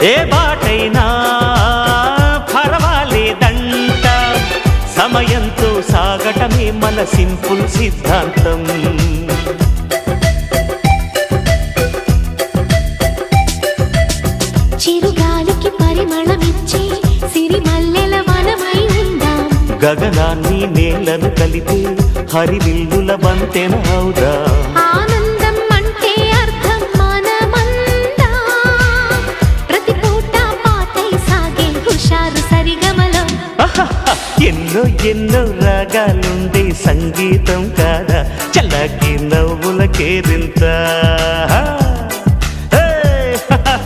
ఏ బాటైనా పర్వాలేదంట, సమయంతో సాగటమే మన సింపుల్ సిద్ధాంతం. చిరుగాలికి పరిమళమిచ్చే సిరిమల్లెల వనమై ఉందాం, గగనాన్ని నేలను కలిపే హరివిల్లుల బంతెన అవుదాం. ఆనందం అంటే అర్థం మనమందా, ప్రతి పూట పాతై సాగే హుషారు సరిగమలో. ఎన్నో ఎన్నో రాగాలుండే సంగీతం కాదా, చల్లకి నవ్వుల కేరింత.